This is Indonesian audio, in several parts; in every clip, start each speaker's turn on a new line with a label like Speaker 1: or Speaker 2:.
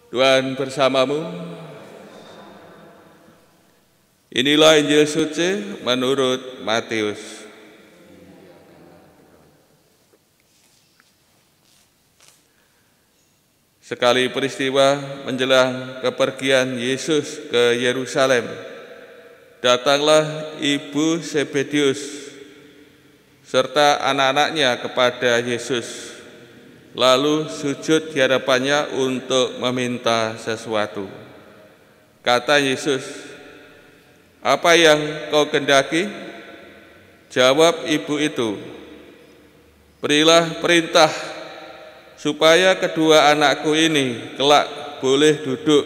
Speaker 1: Tuhan bersamamu. Inilah Injil suci menurut Matius. Sekali peristiwa menjelang kepergian Yesus ke Yerusalem, datanglah ibu Zebedius serta anak-anaknya kepada Yesus, lalu sujud di hadapannya untuk meminta sesuatu. Kata Yesus, "Apa yang kau kehendaki?" Jawab ibu itu, "Berilah perintah supaya kedua anakku ini kelak boleh duduk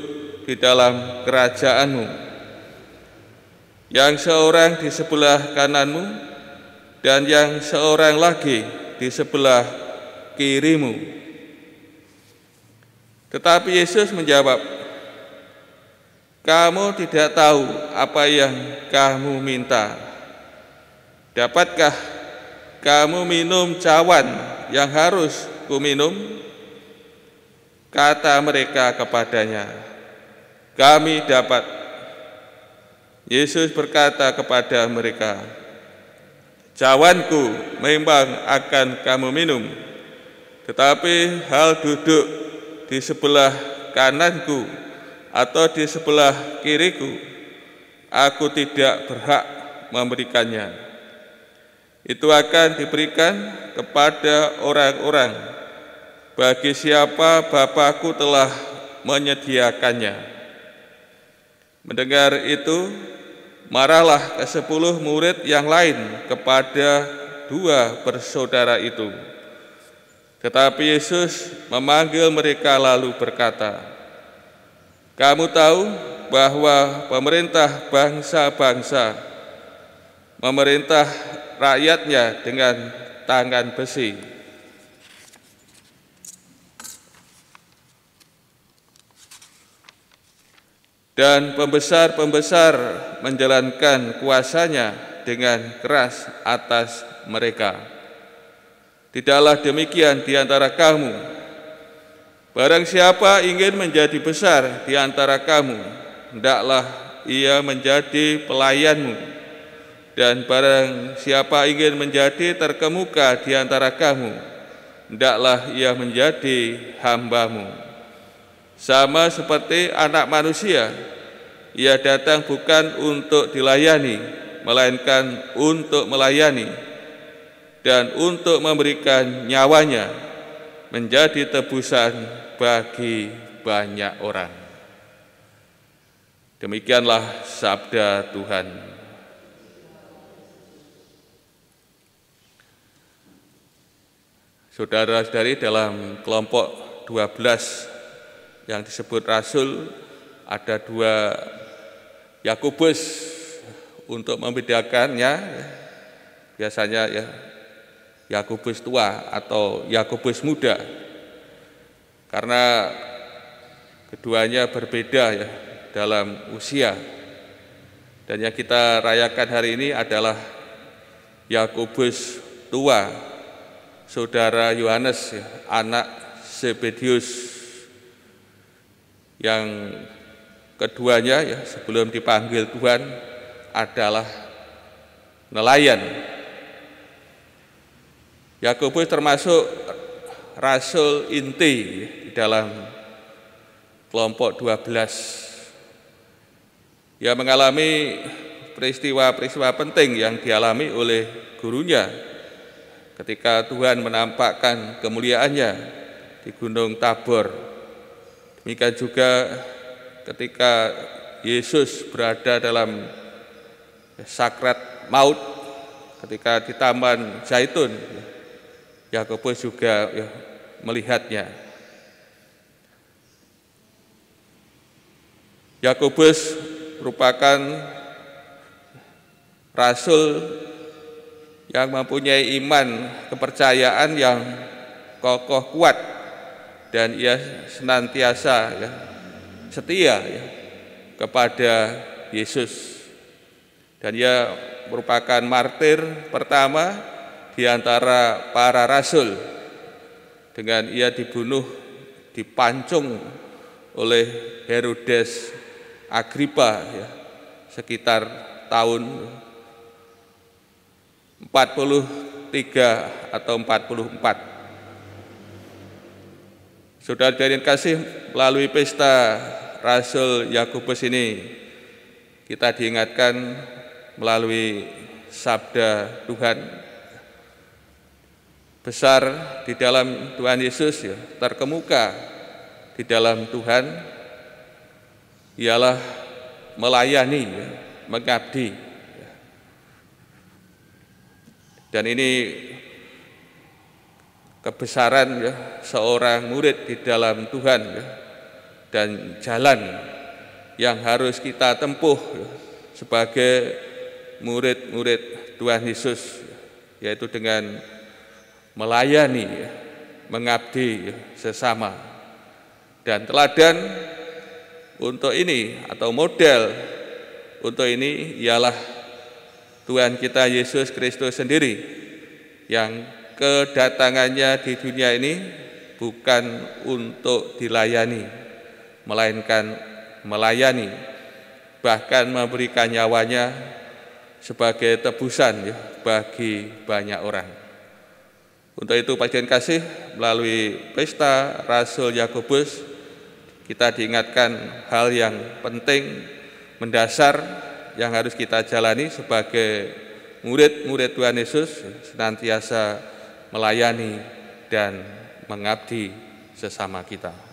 Speaker 1: di dalam kerajaan-Mu, yang seorang di sebelah kananmu dan yang seorang lagi di sebelah kirimu." Tetapi Yesus menjawab, "Kamu tidak tahu apa yang kamu minta. Dapatkah kamu minum cawan yang harus kuminum?" Kata mereka kepadanya, "Kami dapat." Yesus berkata kepada mereka, "Cawanku memang akan kamu minum, tetapi hal duduk di sebelah kananku atau di sebelah kiriku, aku tidak berhak memberikannya. Itu akan diberikan kepada orang-orang bagi siapa Bapa-Ku telah menyediakannya." Mendengar itu, marahlah ke-10 murid yang lain kepada 2 bersaudara itu. Tetapi Yesus memanggil mereka lalu berkata, "Kamu tahu bahwa pemerintah bangsa-bangsa memerintah rakyatnya dengan tangan besi, dan pembesar-pembesar menjalankan kuasanya dengan keras atas mereka. Tidaklah demikian di antara kamu. Barang siapa ingin menjadi besar di antara kamu, hendaklah ia menjadi pelayanmu. Dan barang siapa ingin menjadi terkemuka di antara kamu, hendaklah ia menjadi hambamu. Sama seperti Anak Manusia, ia datang bukan untuk dilayani, melainkan untuk melayani dan untuk memberikan nyawanya menjadi tebusan bagi banyak orang." Demikianlah sabda Tuhan. Saudara-saudari, dalam kelompok 12 yang disebut Rasul, ada 2 Yakobus untuk membedakannya. Biasanya ya Yakobus tua atau Yakobus muda, karena keduanya berbeda ya dalam usia. Dan yang kita rayakan hari ini adalah Yakobus tua, saudara Yohanes ya, anak Zebedius, yang keduanya ya sebelum dipanggil Tuhan adalah nelayan. Yakobus termasuk rasul inti di dalam kelompok 12. Ia mengalami peristiwa-peristiwa penting yang dialami oleh gurunya ketika Tuhan menampakkan kemuliaannya di Gunung Tabor. Demikian juga ketika Yesus berada dalam sakrat maut ketika di Taman Zaitun, Yakobus juga melihatnya. Yakobus merupakan rasul yang mempunyai iman kepercayaan yang kokoh kuat, dan ia senantiasa setia kepada Yesus. Dan ia merupakan martir pertama di antara para rasul, dengan ia dibunuh, dipancung oleh Herodes Agripa ya, sekitar tahun 43 atau 44. Saudara-saudari yang kasih, melalui pesta Rasul Yakobus ini kita diingatkan melalui sabda Tuhan besar di dalam Tuhan Yesus ya, terkemuka di dalam Tuhan ialah melayani ya, mengabdi ya. Dan ini kebesaran ya, seorang murid di dalam Tuhan ya, dan jalan yang harus kita tempuh ya, sebagai murid-murid Tuhan Yesus ya, yaitu dengan melayani ya, mengabdi ya, sesama. Dan teladan untuk ini atau model untuk ini ialah Tuhan kita Yesus Kristus sendiri yang kedatangannya di dunia ini bukan untuk dilayani, melainkan melayani, bahkan memberikan nyawanya sebagai tebusan ya, bagi banyak orang. Untuk itu pasien kasih, melalui pesta Rasul Yakobus kita diingatkan hal yang penting, mendasar yang harus kita jalani sebagai murid-murid Tuhan Yesus, senantiasa melayani dan mengabdi sesama kita.